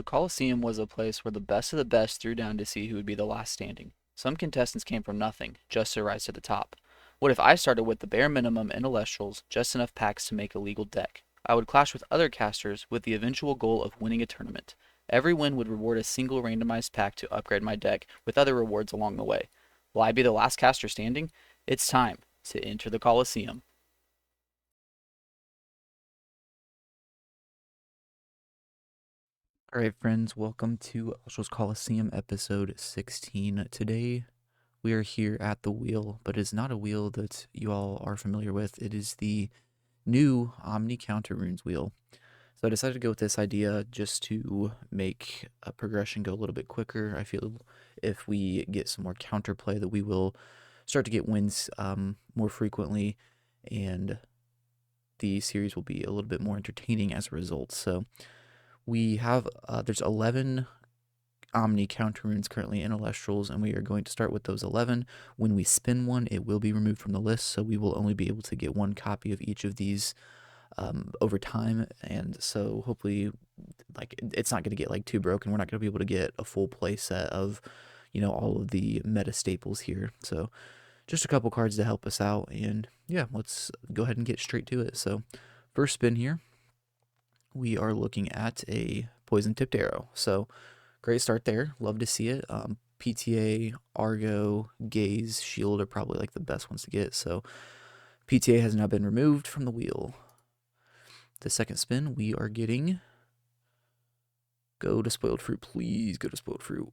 The Coliseum was a place where the best of the best threw down to see who would be the last standing. Some contestants came from nothing, just to rise to the top. What if I started with the bare minimum in Elestrals, just enough packs to make a legal deck? I would clash with other casters with the eventual goal of winning a tournament. Every win would reward a single randomized pack to upgrade my deck, with other rewards along the way. Will I be the last caster standing? It's time to enter the Coliseum. All right, friends, welcome to Elestrals Coliseum episode 16. Today, we are here at the wheel, but it's not a wheel that you all are familiar with. It is the new Omni Counter Runes wheel. So I decided to go with this idea just to make a progression go a little bit quicker. I feel if we get some more counterplay that we will start to get wins more frequently, and the series will be a little bit more entertaining as a result. So we have, there's 11 Omni counter runes currently in Elestrals, and we are going to start with those 11. When we spin one, it will be removed from the list, so we will only be able to get one copy of each of these over time, and so hopefully, like, it's not going to get like too broken. We're not going to be able to get a full play set of, all of the meta staples here. So just a couple cards to help us out, and yeah, let's go ahead and get straight to it. So first spin here, we are looking at a poison tipped arrow. So great start there. Love to see it. PTA, Argo, Gaze, Shield are probably like the best ones to get. So PTA has now been removed from the wheel. The second spin, we are getting, go to Spoiled Fruit, please go to Spoiled Fruit.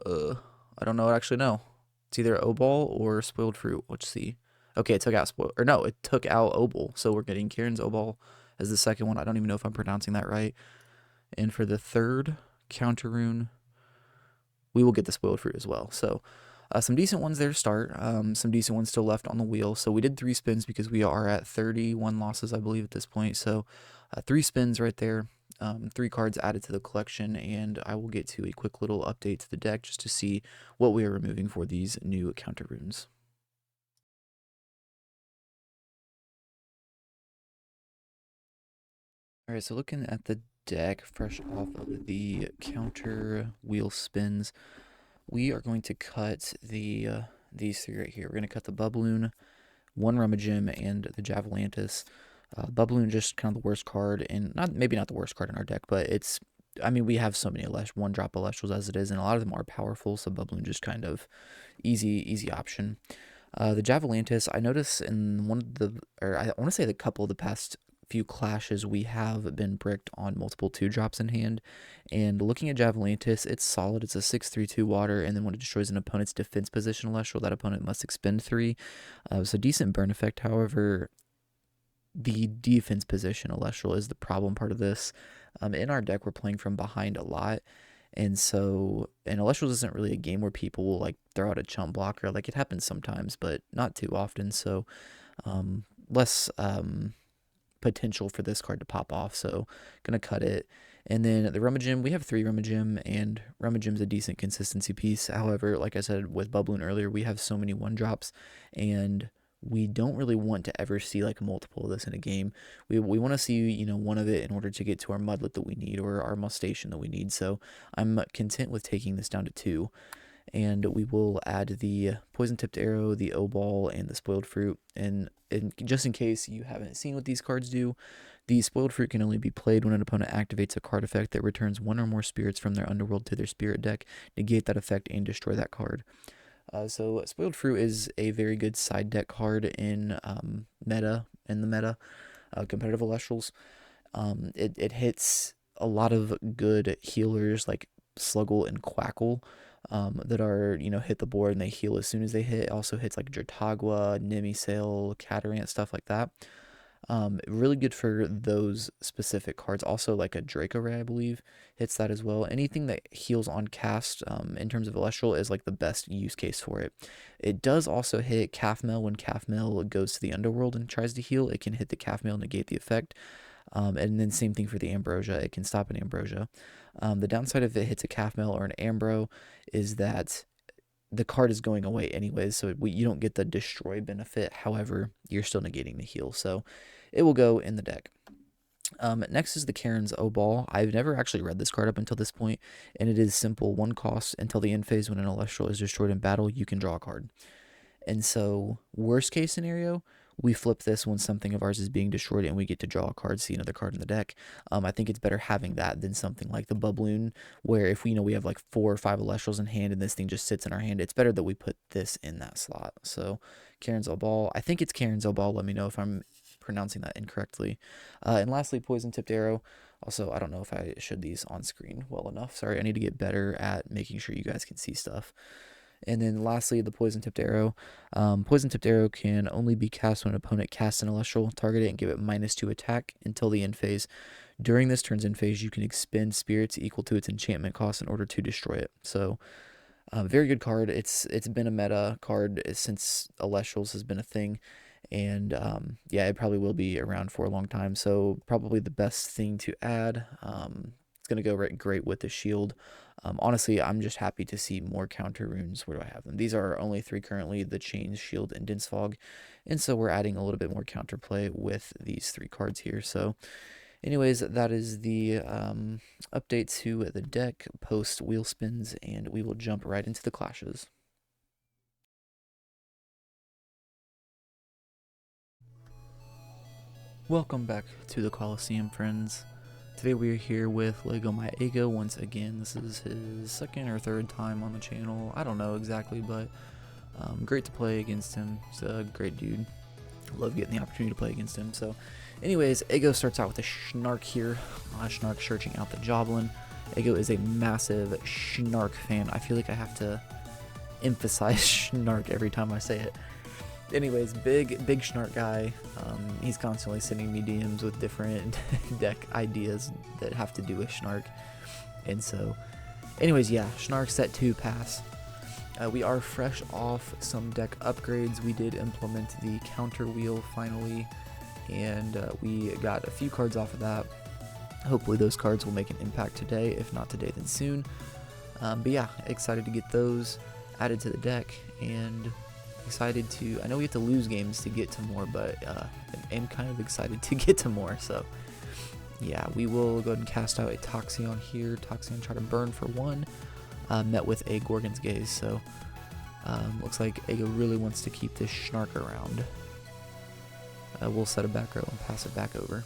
I don't know, actually no. It's either O-Ball or Spoiled Fruit. Let's see. Okay, it took out it took out O-Ball. So we're getting Kieran's O-Ball as the second one. I don't even know if I'm pronouncing that right. And for the third counter rune, we will get the Spoiled Fruit as well. So some decent ones there to start. Some decent ones still left on the wheel. So we did 3 spins because we are at 31 losses, I believe, at this point. So 3 spins right there. 3 cards added to the collection, and I will get to a quick little update to the deck just to see what we are removing for these new counter runes. Alright, so looking at the deck, fresh off of the counter wheel spins, we are going to cut these 3 right here. We're going to cut the Bubloon, 1 Rummagem, and the Javelantis. Bubloon just kind of the worst card, and maybe not the worst card in our deck, but it's, I mean, we have so many 1-drop Elestrals as it is, and a lot of them are powerful, so Bubloon just kind of easy option. The Javelantis, I noticed in I want to say the couple of the past few clashes, we have been bricked on multiple 2-drops in hand, and looking at Javelantis, it's solid. It's a 6/3/2 water, and then when it destroys an opponent's defense position Celestial, that opponent must expend 3. So decent burn effect. However, the defense position Celestial is the problem part of this. In our deck, we're playing from behind a lot, and so, and Elestrals isn't really a game where people will like throw out a chump blocker. Like, it happens sometimes, but not too often. So less potential for this card to pop off, so gonna cut it. And then the Rummagem, we have 3 Rummagem, and Rummagem's a decent consistency piece. However, like I said with Bubloon earlier, we have so many 1-drops, and we don't really want to ever see like multiple of this in a game. We want to see, one of it in order to get to our Mudlet that we need, or our Mustation that we need. So I'm content with taking this down to 2. And we will add the Poison Tipped Arrow, the O-Ball, and the Spoiled Fruit. And just in case you haven't seen what these cards do, the Spoiled Fruit can only be played when an opponent activates a card effect that returns 1 or more spirits from their underworld to their spirit deck, negate that effect, and destroy that card. So Spoiled Fruit is a very good side deck card in the meta, competitive Elestrals. It hits a lot of good healers like Sluggle and Quackle, that are, hit the board and they heal as soon as they hit. It also hits like Jertagua, Nimisail, Catarant, stuff like that. Really good for those specific cards. Also, like a Draco Ray, I believe, hits that as well. Anything that heals on cast, in terms of Celestial, is like the best use case for it. It does also hit Calf Mail when Calf Mail goes to the underworld and tries to heal. It can hit the Calf Mail, negate the effect. And then same thing for the Ambrosia. It can stop an Ambrosia. The downside of it hits a Calf Mail or an Ambro is that the card is going away anyways, so you don't get the destroy benefit. However, you're still negating the heal, so it will go in the deck. Next is the Karen's Obal. I've never actually read this card up until this point, and it is simple. 1 cost until the end phase when an Elestral is destroyed in battle, you can draw a card. And so, worst case scenario, we flip this when something of ours is being destroyed and we get to draw a card, see another card in the deck. I think it's better having that than something like the Bubloon, where if we have like 4 or 5 Elestrals in hand and this thing just sits in our hand, it's better that we put this in that slot. So, Karen's Obal. I think it's Karen's Obal. Let me know if I'm pronouncing that incorrectly. And lastly, Poison Tipped Arrow. Also, I don't know if I showed these on screen well enough. Sorry, I need to get better at making sure you guys can see stuff. And then lastly, the Poison Tipped Arrow. Poison Tipped Arrow can only be cast when an opponent casts an Celestial, target it, and give it -2 attack until the end phase. During this turn's end phase, you can expend spirits equal to its enchantment cost in order to destroy it. So, very good card. It's been a meta card since Elestrals has been a thing. And yeah, it probably will be around for a long time. So probably the best thing to add. It's going to go great with the shield. Honestly, I'm just happy to see more counter runes. Where do I have them? These are only 3 currently, the Chains, Shield, and Dense Fog. And so we're adding a little bit more counterplay with these 3 cards here. So anyways, that is the update to the deck post wheel spins, and we will jump right into the clashes. Welcome back to the Coliseum, friends. Today we are here with LegoMyEggo once again. This is his 2nd or 3rd time on the channel. I don't know exactly, but great to play against him. He's a great dude. Love getting the opportunity to play against him. So anyways, Eggo starts out with a Schnark here. Schnark searching out the Joblin. Eggo is a massive Schnark fan. I feel like I have to emphasize Schnark every time I say it. Anyways, big Schnark guy. He's constantly sending me DMs with different deck ideas that have to do with Schnark. And so, anyways, yeah, Schnark set 2 pass. We are fresh off some deck upgrades. We did implement the counter wheel finally, and we got a few cards off of that. Hopefully those cards will make an impact today. If not today, then soon. But yeah, excited to get those added to the deck, and excited to, I know we have to lose games to get to more, but I'm kind of excited to get to more. So yeah, we will go ahead and cast out a Toxion here. Toxion try to burn for 1, met with a Gorgon's Gaze. So looks like Eggo really wants to keep this Schnark around. We'll set a back row and pass it back over.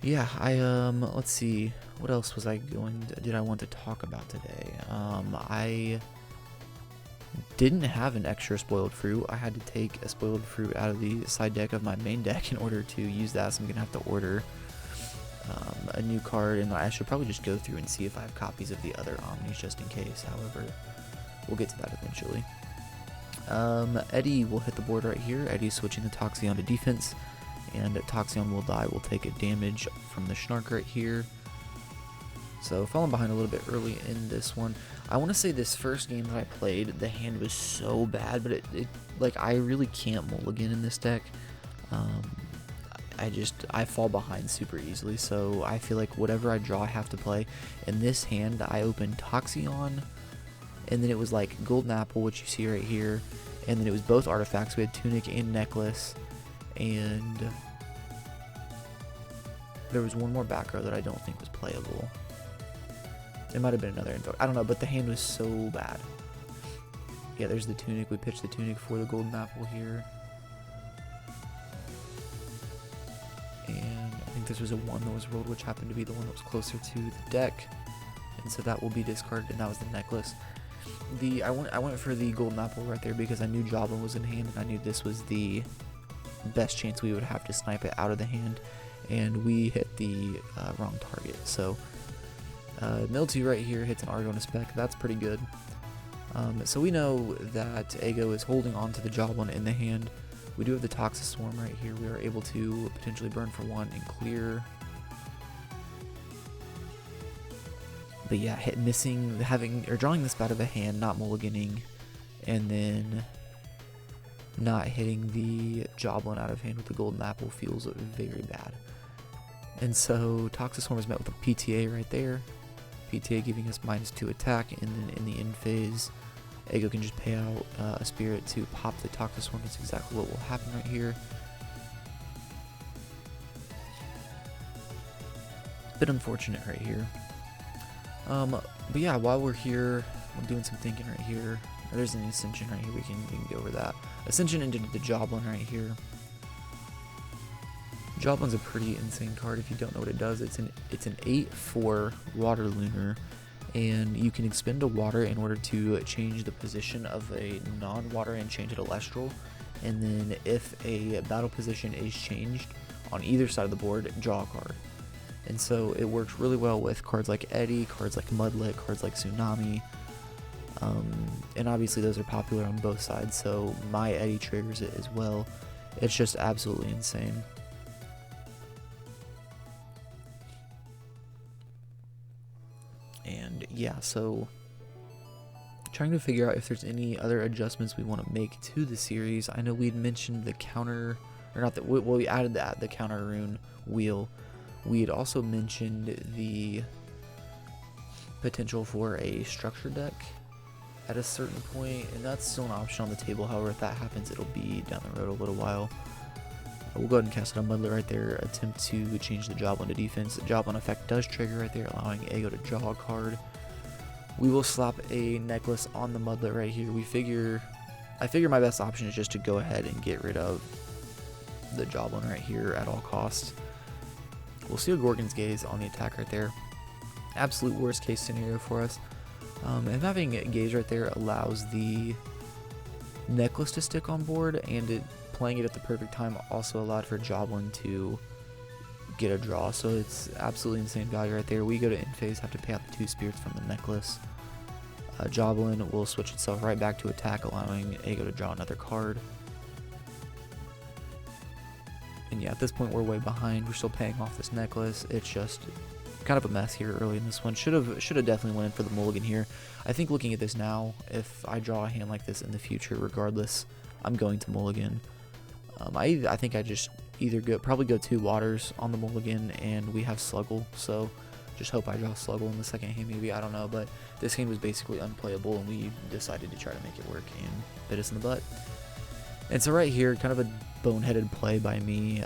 Yeah, let's see, what else was I did I want to talk about today? I didn't have an extra Spoiled Fruit. I had to take a Spoiled Fruit out of the side deck of my main deck in order to use that, so I'm gonna have to order a new card, and I should probably just go through and see if I have copies of the other Omnis just in case. However, we'll get to that eventually. Eddie will hit the board right here. Eddie's switching the Toxion to defense, and Toxion will die. We'll take a damage from the Schnark right here. So falling behind a little bit early in this one. I want to say this first game that I played, the hand was so bad, but it like, I really can't mulligan in this deck. I fall behind super easily, so I feel like whatever I draw I have to play. In this hand, I opened Toxion, and then it was like Golden Apple, which you see right here, and then it was both artifacts. We had Tunic and Necklace, and there was one more back row that I don't think was playable. There might have been another invoke. I don't know, but the hand was so bad. Yeah, there's the Tunic. We pitched the Tunic for the Golden Apple here. And I think this was a 1 that was rolled, which happened to be the one that was closer to the deck. And so that will be discarded, and that was the Necklace. I went for the Golden Apple right there because I knew Joblin was in hand, and I knew this was the best chance we would have to snipe it out of the hand. And we hit the wrong target. So Mildew right here hits an Argon spec. That's pretty good. So we know that Eggo is holding on to the Joblin in the hand. We do have the Toxic Swarm right here. We are able to potentially burn for 1 and clear. But yeah, drawing this out of a hand, not mulliganing, and then not hitting the Joblin out of hand with the Golden Apple feels very bad. And so Toxic Swarm is met with a PTA right there. PTA giving us -2 attack, and then in the end phase, Eggo can just pay out a spirit to pop the Toxic Swarm. That's exactly what will happen right here. bit unfortunate right here. But yeah, while we're here, I'm doing some thinking right here. There's an Ascension right here. We can go over that. Ascension into the Joblin right here. Joblin's a pretty insane card. If you don't know what it does, it's an 8/4 water lunar, and you can expend a water in order to change the position of a non-water enchanted Elestral, and then if a battle position is changed on either side of the board, draw a card. And so it works really well with cards like Eddy, cards like Mudlet, cards like Tsunami, and obviously those are popular on both sides, so my Eddy triggers it as well. It's just absolutely insane. And yeah, so trying to figure out if there's any other adjustments we want to make to the series. I know we'd mentioned the counter, or not that, well, we added the counter rune wheel. We had also mentioned the potential for a structure deck at a certain point, and that's still an option on the table. However, if that happens, it'll be down the road a little while. We'll go ahead and cast it on Mudlet right there, attempt to change the Joblin to defense. The Joblin effect does trigger right there, allowing Eggo to draw a card. We will slap a necklace on the Mudlet right here. I figure my best option is just to go ahead and get rid of the Joblin right here at all costs. We'll see a Gorgon's Gaze on the attack right there. Absolute worst case scenario for us. And having Gaze right there allows the necklace to stick on board, and playing it at the perfect time also allowed for Joblin to get a draw. So it's absolutely insane value right there. We go to end phase, have to pay out the 2 spirits from the necklace. Joblin will switch itself right back to attack, allowing Eggo to draw another card. And yeah, at this point we're way behind. We're still paying off this necklace. It's just kind of a mess here early in this one. Should have definitely went in for the mulligan here. I think looking at this now, if I draw a hand like this in the future, regardless, I'm going to mulligan. I think I just either probably go 2 waters on the mulligan, and we have Sluggle, so just hope I draw Sluggle in the second hand maybe, I don't know, but this hand was basically unplayable, and we decided to try to make it work and bit us in the butt. And so right here, kind of a boneheaded play by me.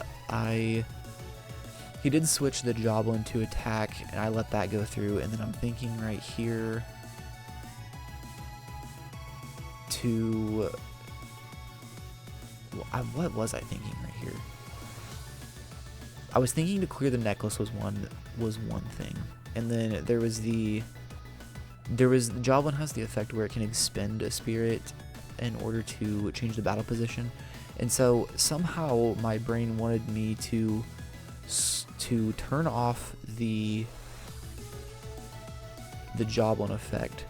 He did switch the Joblin to attack, and I let that go through, and then I'm thinking right here to... what was I thinking right here? I was thinking to clear the necklace was one thing, and then there was the Joblin has the effect where it can expend a spirit in order to change the battle position, and so somehow my brain wanted me to turn off the Joblin effect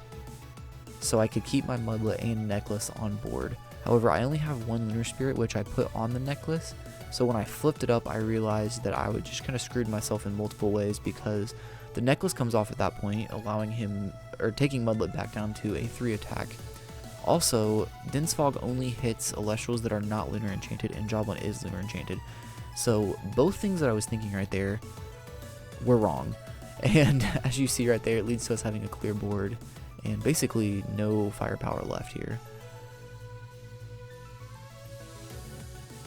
so I could keep my Mudlet and necklace on board. However, I only have 1 lunar spirit, which I put on the necklace, so when I flipped it up, I realized that I would just kind of screwed myself in multiple ways, because the necklace comes off at that point, allowing him, or taking Mudlet back down to a 3 attack. Also, Dense Fog only hits Elestrals that are not lunar enchanted, and Joblin is lunar enchanted. So both things that I was thinking right there were wrong. And as you see right there, it leads to us having a clear board and basically no firepower left here.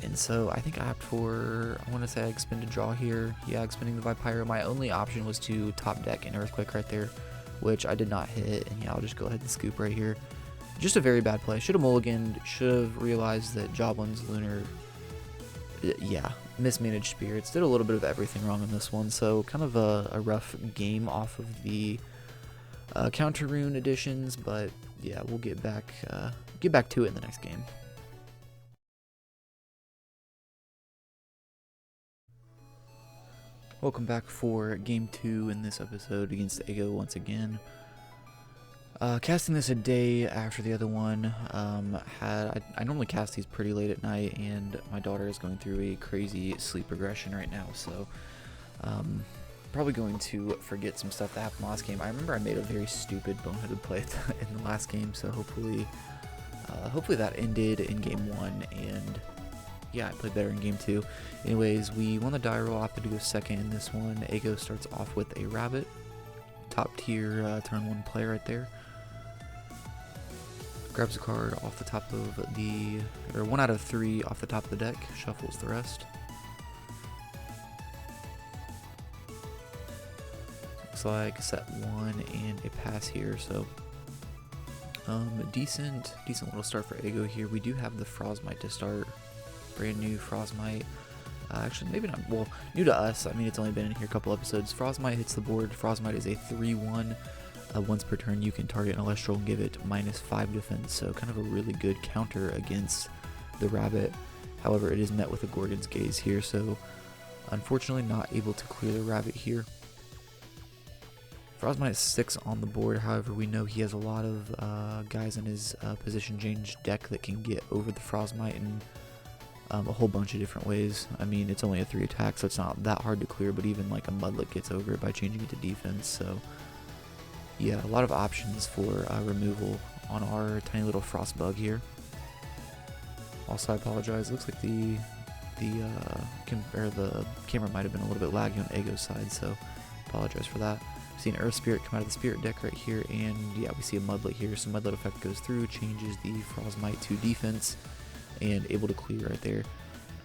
And so I think I opt for, I want to say I expend a draw here. Yeah, expending the Vipyro. My only option was to top deck an Earthquake right there, which I did not hit. And yeah, I'll just go ahead and scoop right here. Just a very bad play. Should have mulliganed. Should have realized that Joblin's lunar, yeah, mismanaged spirits. Did a little bit of everything wrong in this one. So kind of a rough game off of the counter rune additions. But yeah, we'll get back to it in the next game. Welcome back for game 2 in this episode against Eggo once again. Casting this a day after the other one. I normally cast these pretty late at night, and my daughter is going through a crazy sleep regression right now, so probably going to forget some stuff that happened last game. I remember I made a very stupid boneheaded play in the last game, so hopefully that ended in game 1, and yeah, I played better in game 2. Anyways, we won the die roll, opted to go second in this one. Eggo starts off with a rabbit. Top tier turn 1 play right there. Grabs a card off the top of or 1 out of 3 off the top of the deck, shuffles the rest. looks like. Set 1 and a pass here, so decent little start for Eggo here. We do have the Frostmite to start. Brand new Frostmite. Actually, maybe not, well, new to us. I mean, it's only been in here a couple episodes. Frostmite hits the board. Frostmite is a 3/1. Once per turn, you can target an Elestral and give it -5 defense, so kind of a really good counter against the rabbit. However, it is met with a Gorgon's Gaze here, so unfortunately not able to clear the rabbit here. Frostmite is 6 on the board. However, we know he has a lot of guys in his position change deck that can get over the Frostmite in a whole bunch of different ways. I mean, it's only a 3 attack, so it's not that hard to clear, but even like a Mudlet gets over it by changing it to defense. So yeah, a lot of options for removal on our tiny little Frostbug here. Also, I apologize. Looks like the camera might have been a little bit laggy on Eggo's side, so apologize for that. See an Earth Spirit come out of the Spirit deck right here, and yeah, we see a Mudlet here. So Mudlet effect goes through, changes the Frostmite to defense, and able to clear right there.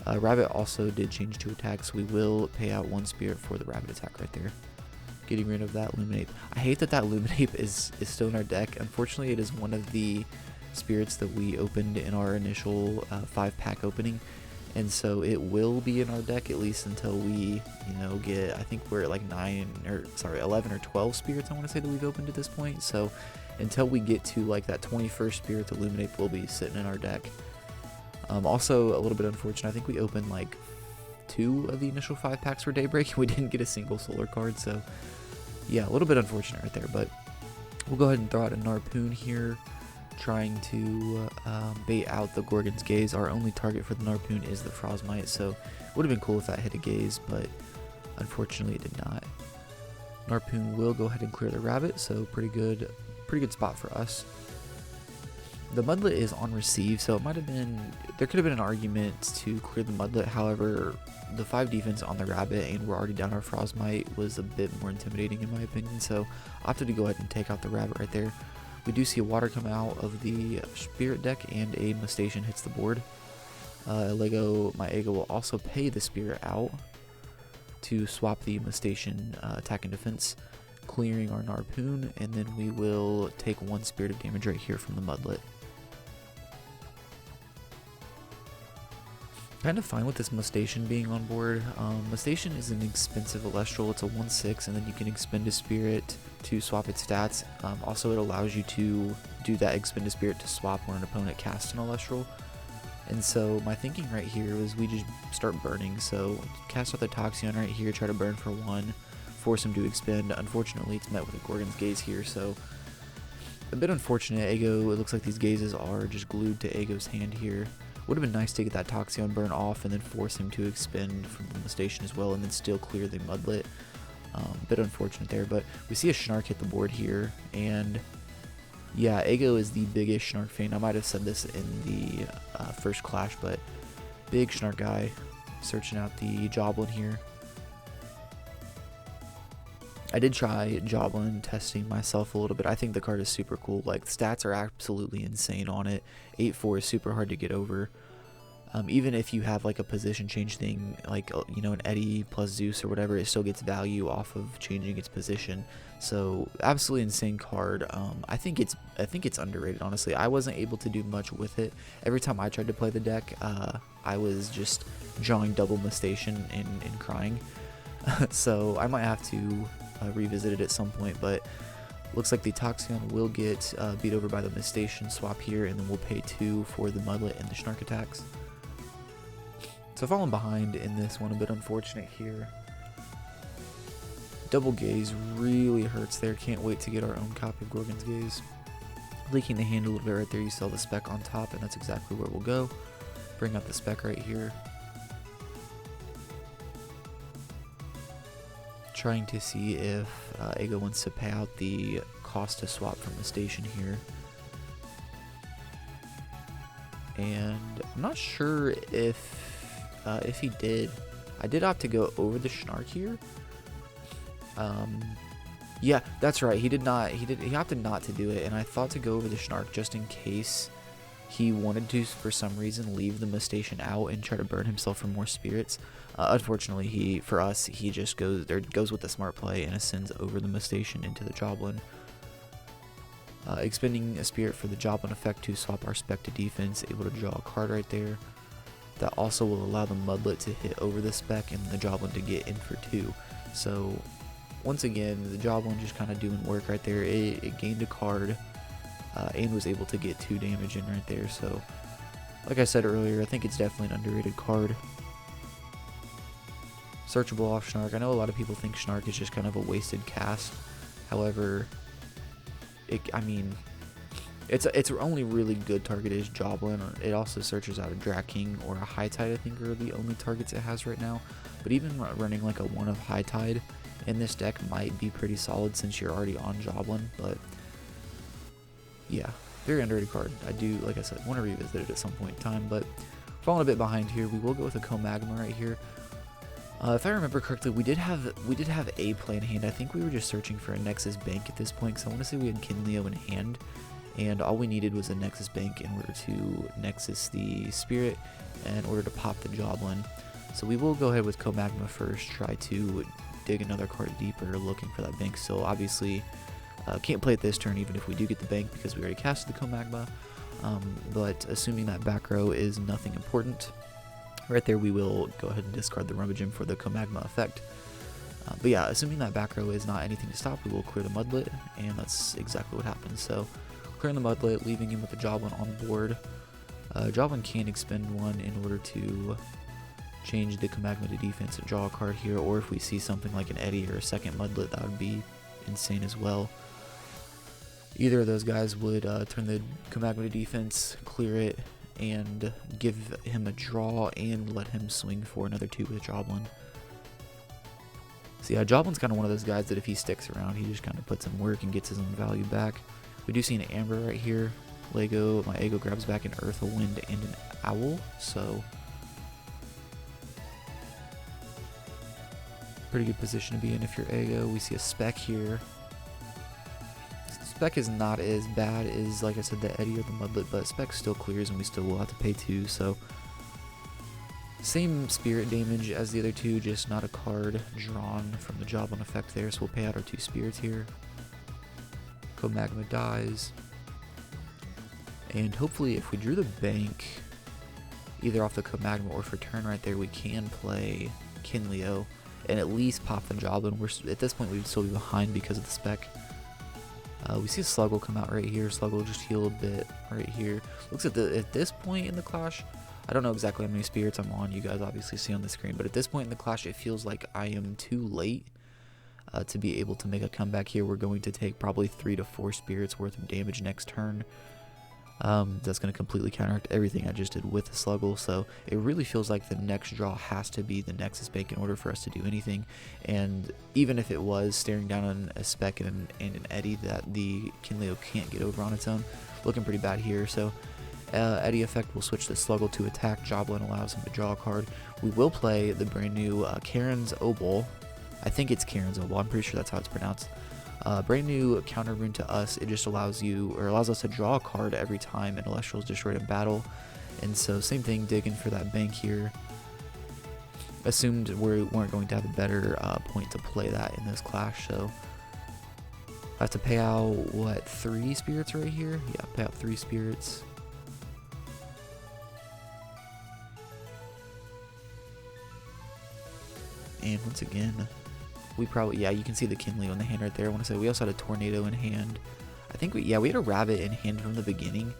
Rabbit also did change to attack, so we will pay out 1 Spirit for the Rabbit attack right there. Getting rid of that Luminape. I hate that Luminape is still in our deck. Unfortunately, it is one of the spirits that we opened in our initial 5-pack opening, and so it will be in our deck at least until we, get, I think we're at like 11 or 12 spirits, I want to say, that we've opened at this point. So until we get to like that 21st spirit, the Luminape will be sitting in our deck. Also, a little bit unfortunate, I think we opened like 2 of the initial 5 packs for Daybreak. We didn't get a single solar card, so yeah, a little bit unfortunate right there, but we'll go ahead and throw out a Narpoon here, trying to bait out the Gorgon's Gaze. Our only target for the Narpoon is the Frostmite, so it would have been cool if that hit a Gaze, but unfortunately it did not. Narpoon will go ahead and clear the rabbit, so pretty good spot for us. The Mudlet is on receive, so there could have been an argument to clear the Mudlet. However, the 5 defense on the rabbit, and we're already down our Frostmite, was a bit more intimidating in my opinion, so opted to go ahead and take out the rabbit right there. We do see a water come out of the Spirit deck, and a Mustache hits the board. LegoMyEggo will also pay the Spirit out to swap the Mustache attack and defense, clearing our Narpoon, and then we will take 1 Spirit of damage right here from the Mudlet. Kind of fine with this Mustache being on board. Mustache is an expensive Elestral. It's a 1/6, and then you can expend a Spirit to swap its stats. Also, it allows you to do that expend a Spirit to swap when an opponent casts an Elestral. And so my thinking right here was we just start burning. So cast out the Toxeon right here, try to burn for 1, force him to expend. Unfortunately, it's met with a Gorgon's Gaze here, so a bit unfortunate. Eggo, it looks like these gazes are just glued to Eggo's hand here. Would have been nice to get that Toxeon burn off and then force him to expend from the station as well, and then still clear the Mudlet. Bit unfortunate there, but we see a Schnark hit the board here, and yeah, Eggo is the biggest Schnark fan. I might have said this in the first clash, but big Schnark guy. Searching out the Joblin here. I did try Joblin testing myself a little bit. I think the card is super cool. Like, the stats are absolutely insane on it. 8/4 is super hard to get over. Even if you have like a position change thing, like an Eddie plus Zeus or whatever, it still gets value off of changing its position. So absolutely insane card. I think it's underrated, honestly. I wasn't able to do much with it. Every time I tried to play the deck, I was just drawing double Mustache and crying. So I might have to revisit it at some point, but looks like the Toxeon will get beat over by the Mustache swap here, and then we'll pay 2 for the Mudlet and the Schnark attacks. So falling behind in this one, a bit unfortunate here. Double Gaze really hurts there. Can't wait to get our own copy of Gorgon's Gaze. Leaking the hand a little bit right there. You saw the spec on top, and that's exactly where we'll go. Bring up the spec right here. Trying to see if Eggo wants to pay out the cost to swap from the station here. And I'm not sure if he did. I did opt to go over the Schnark here. Yeah, that's right. He opted not to do it, and I thought to go over the Schnark just in case he wanted to, for some reason, leave the Mist Station out and try to burn himself for more spirits. Unfortunately, he just goes with the smart play and ascends over the Mist Station into the Joblin. Expending a spirit for the Joblin effect to swap our spec to defense, able to draw a card right there. That also will allow the Mudlet to hit over the spec and the Joblin to get in for 2. So once again, the Joblin just kind of doing work right there. It gained a card and was able to get 2 damage in right there. So like I said earlier, I think it's definitely an underrated card. Searchable off Snark. I know a lot of people think Snark is just kind of a wasted cast. However, its only really good target is Joblin. It also searches out a Drat King or a High Tide, I think, are the only targets it has right now. But even running like a 1 of High Tide in this deck might be pretty solid since you're already on Joblin. But yeah, very underrated card. I do, like I said, want to revisit it at some point in time. But falling a bit behind here, we will go with a Comagma right here. If I remember correctly, we did have a play in hand. I think we were just searching for a Nexus Bank at this point, because I want to say we had Kinleo in hand, and all we needed was a Nexus Bank in order to Nexus the Spirit in order to pop the Joblin. So we will go ahead with Comagma first, try to dig another card deeper, looking for that bank. So obviously, can't play it this turn even if we do get the bank, because we already casted the Comagma. But assuming that back row is nothing important, right there we will go ahead and discard the Rummagem for the Comagma effect. But yeah, assuming that back row is not anything to stop, we will clear the Mudlet, and that's exactly what happens. So clearing the Mudlet, leaving him with the Joblin on board. Joblin can expend 1 in order to change the Comagma to defense and draw a card here, or if we see something like an Eddy or a second Mudlet, that would be insane as well. Either of those guys would turn the Comagma to defense, clear it, and give him a draw and let him swing for another 2 with Joblin. So yeah, Joblin's kind of one of those guys that if he sticks around, he just kind of puts in work and gets his own value back. We do see an Amber right here. LegoMyEggo grabs back an Earth, a Wind, and an Owl. So pretty good position to be in if you're Eggo. We see a Spec here. Spec is not as bad as, like I said, the Eddy or the Mudlet, but Spec still clears and we still will have to pay 2, so same spirit damage as the other 2, just not a card drawn from the Joblin effect there, so we'll pay out our 2 spirits here. Comagma dies, and hopefully if we drew the bank, either off the Comagma or for turn right there, we can play Kinleo and at least pop the Joblin. At this point, we'd still be behind because of the Spec. We see a Sluggle come out right here. Sluggle just heal a bit right here. Looks at this point in the clash, I don't know exactly how many spirits I'm on. You guys obviously see on the screen, but at this point in the clash, it feels like I am too late to be able to make a comeback here. We're going to take probably 3 to 4 spirits worth of damage next turn. That's going to completely counteract everything I just did with the Sluggle, so it really feels like the next draw has to be the Nexus Bank in order for us to do anything. And even if it was staring down on a Spec and an Eddy that the Kinleo can't get over on its own, looking pretty bad here. So Eddy effect will switch the Sluggle to attack. Joblin allows him to draw a card. We will play the brand new Karen's Obol. I think it's Karen's Obol, I'm pretty sure that's how it's pronounced. Brand new counter rune to us. It just allows us to draw a card every time an Elestrals is destroyed in battle. And so same thing, digging for that bank here. Assumed we weren't going to have a better point to play that in this clash, so I have to pay out, what, 3 spirits right here? Yeah, pay out 3 spirits. And once again, we probably, yeah, you can see the Kinleo in the hand right there. I want to say we also had a Tornado in hand. I think we had a Rabbit in hand from the beginning,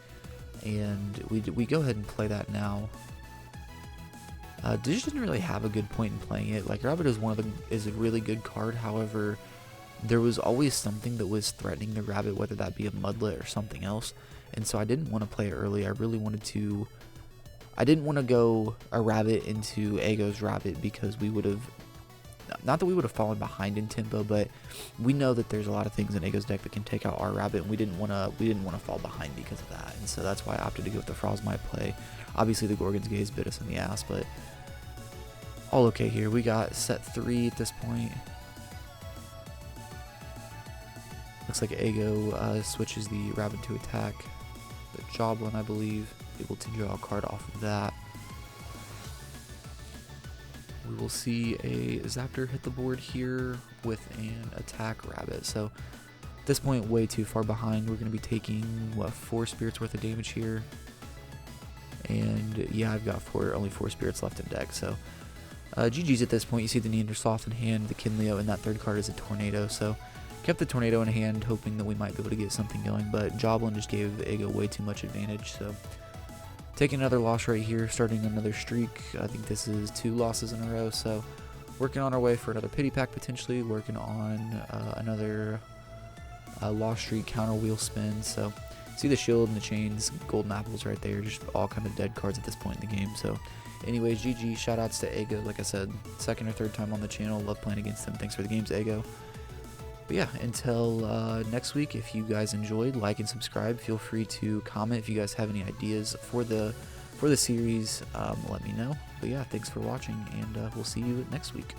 and we go ahead and play that now. Digital didn't really have a good point in playing it. Like, Rabbit is a really good card. However, there was always something that was threatening the Rabbit, whether that be a Mudlet or something else. And so I didn't want to play it early. I really wanted to. I didn't want to go a Rabbit into Eggo's Rabbit because we would have. Not that we would have fallen behind in tempo, but we know that there's a lot of things in Eggo's deck that can take out our Rabbit, and we didn't want to fall behind because of that. And so that's why I opted to go with the Frostmite play. Obviously, the Gorgon's Gaze bit us in the ass, but all okay here. We got set 3 at this point. Looks like Eggo switches the Rabbit to attack the Joblin, I believe. able to draw a card off of that. We will see a Zaptor hit the board here with an attack rabbit. So at this point, way too far behind. We're going to be taking, what, 4 spirits worth of damage here. And yeah, I've got only 4 spirits left in deck. So GG's at this point. You see the Neandersloth in hand, the Kinleo, and that third card is a Tornado. So kept the Tornado in hand, hoping that we might be able to get something going. But Joblin just gave Eggo way too much advantage. So taking another loss right here, starting another streak. I think this is 2 losses in a row. So working on our way for another pity pack potentially. Working on another loss streak, counter wheel spin. So see the shield and the chains, golden apples right there, just all kind of dead cards at this point in the game. So anyways, GG, shoutouts to Eggo. Like I said, 2nd or 3rd time on the channel. Love playing against him. Thanks for the games, Eggo. But yeah, until next week, if you guys enjoyed, like and subscribe. Feel free to comment if you guys have any ideas for the series. Let me know. But yeah, thanks for watching, and we'll see you next week.